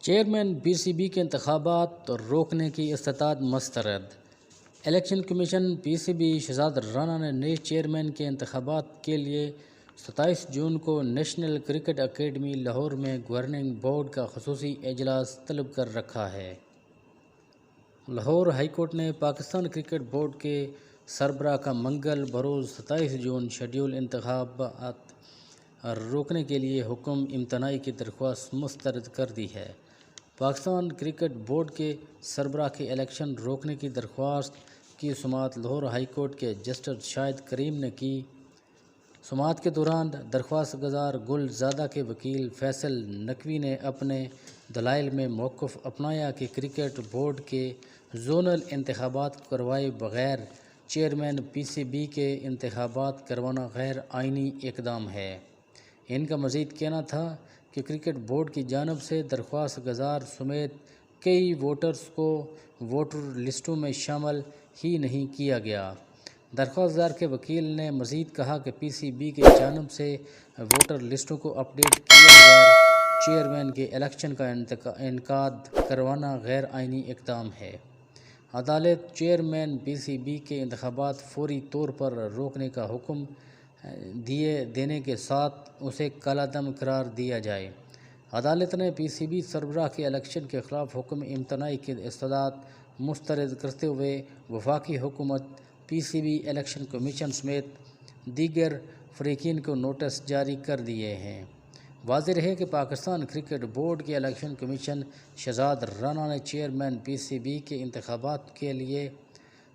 Chairman P C B کے انتخابات روکنے کی استطاعت مسترد۔ الیکشن کمیشن پی سی بی شہزاد رانا نے نئے چیئرمین کے انتخابات کے لیے 27 جون کو نیشنل کرکٹ اکیڈمی لاہور میں گورننگ بورڈ کا خصوصی اجلاس طلب کر رکھا ہے۔ لاہور ہائی کورٹ نے پاکستان کرکٹ بورڈ کے سربراہ کا منگل بروز 27 جون شیڈول انتخابات روکنے کے لیے حکم امتناعی کی درخواست مسترد کر دی ہے۔ پاکستان کرکٹ بورڈ کے سربراہ کی الیکشن روکنے کی درخواست کی سماعت لاہور ہائی کورٹ کے جسٹس شاہد کریم نے کی۔ سماعت کے دوران درخواست گزار گل زادہ کے وکیل فیصل نقوی نے اپنے دلائل میں موقف اپنایا کہ کرکٹ بورڈ کے زونل انتخابات کروائے بغیر چیئرمین پی سی بی کے انتخابات کروانا غیر آئینی اقدام ہے۔ ان کا مزید کہنا تھا کہ کرکٹ بورڈ کی جانب سے درخواست گزار سمیت کئی ووٹرز کو ووٹر لسٹوں میں شامل ہی نہیں کیا گیا۔ درخواست دار کے وکیل نے مزید کہا کہ پی سی بی کی جانب سے ووٹر لسٹوں کو اپ ڈیٹ کیے بغیر چیئرمین کے الیکشن کا انعقاد کروانا غیر آئینی اقدام ہے۔ عدالت چیئرمین پی سی بی کے انتخابات فوری طور پر روکنے کا حکم دینے کے ساتھ اسے کالعدم قرار دیا جائے۔ عدالت نے پی سی بی سربراہ کے الیکشن کے خلاف حکم امتناعی کی استدعا مسترد کرتے ہوئے وفاقی حکومت، پی سی بی الیکشن کمیشن سمیت دیگر فریقین کو نوٹس جاری کر دیے ہیں۔ واضح رہے کہ پاکستان کرکٹ بورڈ کے الیکشن کمیشن شہزاد رانا نے چیئرمین پی سی بی کے انتخابات کے لیے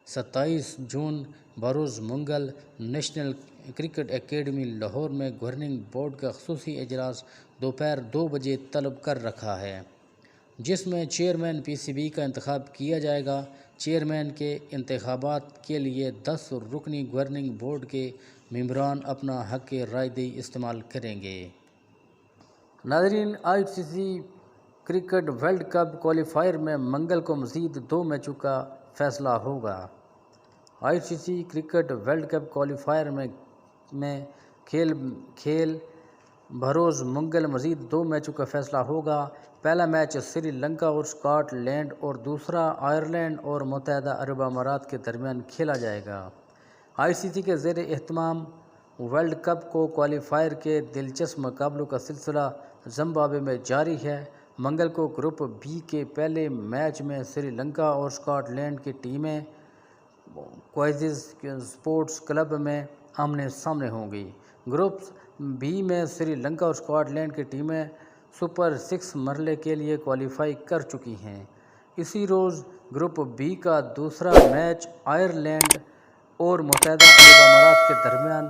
27 جون بروز منگل نیشنل کرکٹ اکیڈمی لاہور میں گورننگ بورڈ کا خصوصی اجلاس دوپہر 2 بجے طلب کر رکھا ہے، جس میں چیئرمین پی سی بی کا انتخاب کیا جائے گا۔ چیئرمین کے انتخابات کے لیے 10 رکنی گورننگ بورڈ کے ممبران اپنا حق رائے دہی استعمال کریں گے۔ ناظرین، آئی سی سی کرکٹ ورلڈ کپ کوالیفائر میں منگل کو مزید 2 میچوں کا فیصلہ ہوگا۔ آئی سی سی کرکٹ ورلڈ کپ کوالیفائر میں کھیل بروز منگل مزید 2 میچوں کا فیصلہ ہوگا۔ پہلا میچ سری لنکا اور اسکاٹ لینڈ اور دوسرا آئرلینڈ اور متحدہ عرب امارات کے درمیان کھیلا جائے گا۔ آئی سی سی کے زیر اہتمام ورلڈ کپ کوالیفائر کے دلچسپ مقابلوں کا سلسلہ زمبابوے میں جاری ہے۔ منگل کو گروپ بی کے پہلے میچ میں سری لنکا اور اسکاٹ لینڈ کی ٹیمیں کوائزز اسپورٹس کلب میں آمنے سامنے ہوں گی۔ گروپ بی میں سری لنکا اور اسکاٹ لینڈ کی ٹیمیں سپر 6 مرحلے کے لیے کوالیفائی کر چکی ہیں۔ اسی روز گروپ بی کا دوسرا میچ آئرلینڈ اور متحدہ عرب امارات کے درمیان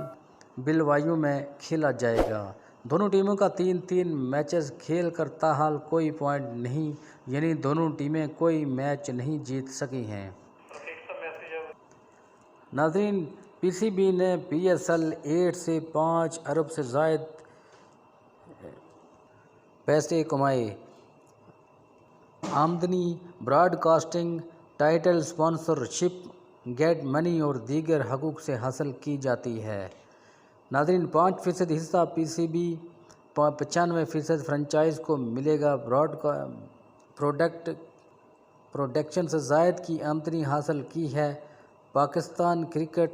بلبائیو میں کھیلا جائے گا۔ دونوں ٹیموں کا 3 میچز کھیل کر تاحال کوئی پوائنٹ نہیں، یعنی دونوں ٹیمیں کوئی میچ نہیں جیت سکی ہیں۔ ناظرین، پی سی بی نے پی ایس ایل 8 سے 5 ارب سے زائد پیسے کمائے۔ آمدنی broadcasting, title sponsorship, gate money اور دیگر حقوق سے حاصل کی جاتی ہے۔ ناظرین، 5% حصہ پی سی بی، 95% فرنچائز کو ملے گا۔ پروڈکشن سے زائد کی آمدنی حاصل کی ہے۔ پاکستان کرکٹ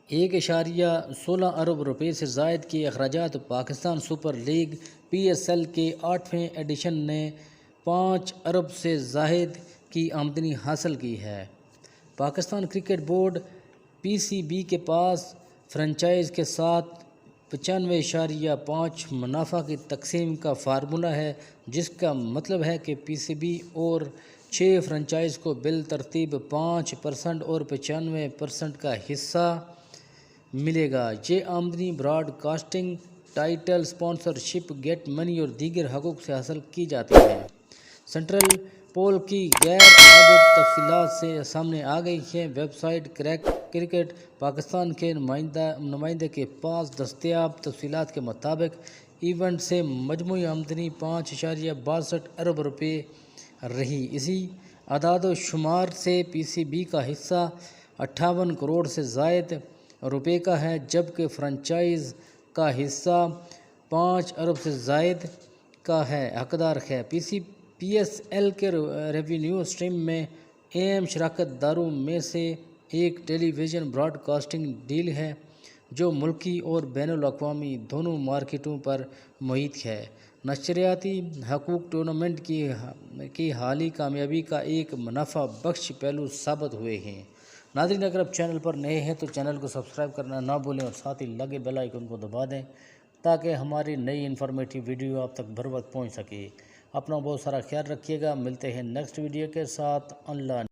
1.16 ارب روپے سے زائد کے اخراجات۔ Pakistan super league P S L کے 8ویں ایڈیشن نے 5 ارب سے زائد کی آمدنی حاصل کی ہے۔ پاکستان کرکٹ بورڈ پی سی بی کے پاس فرنچائز کے ساتھ 95.5 منافع کی تقسیم کا فارمولہ ہے، جس کا مطلب ہے کہ پی سی بی اور 6 فرنچائز کو بالترتیب 5% اور 95% کا حصہ ملے گا۔ یہ آمدنی broadcasting, title sponsorship, gate money اور دیگر حقوق سے حاصل کی جاتی ہے۔ سینٹرل پول کی غیر عادت تفصیلات سے سامنے آ گئی ہیں۔ ویب سائٹ کرکٹ پاکستان کے نمائندے کے پاس دستیاب تفصیلات کے مطابق ایونٹ سے مجموعی آمدنی 5.62 ارب روپے رہی۔ اسی اعداد و شمار سے پی سی بی کا حصہ 58 کروڑ سے زائد روپے کا ہے، جبکہ فرنچائز کا حصہ 5 ارب سے زائد کا ہے۔ حقدار ہے PSL کے ریونیو اسٹریم میں اہم شراکت داروں میں سے ایک ٹیلی ویژن براڈ کاسٹنگ ڈیل ہے جو ملکی اور بین الاقوامی دونوں مارکیٹوں پر محیط ہے۔ نشریاتی حقوق ٹورنامنٹ کی حالی کامیابی کا ایک منافع بخش پہلو ثابت ہوئے ہیں۔ ناظرین، اگر آپ چینل پر نئے ہیں تو چینل کو سبسکرائب کرنا نہ بھولیں اور ساتھ ہی لگے بیل آئیکن کو دبا دیں تاکہ ہماری نئی انفارمیٹیو ویڈیو آپ تک بر وقت پہنچ سکے۔ اپنا بہت سارا خیال رکھیے گا۔ ملتے ہیں نیکسٹ ویڈیو کے ساتھ۔ اللہ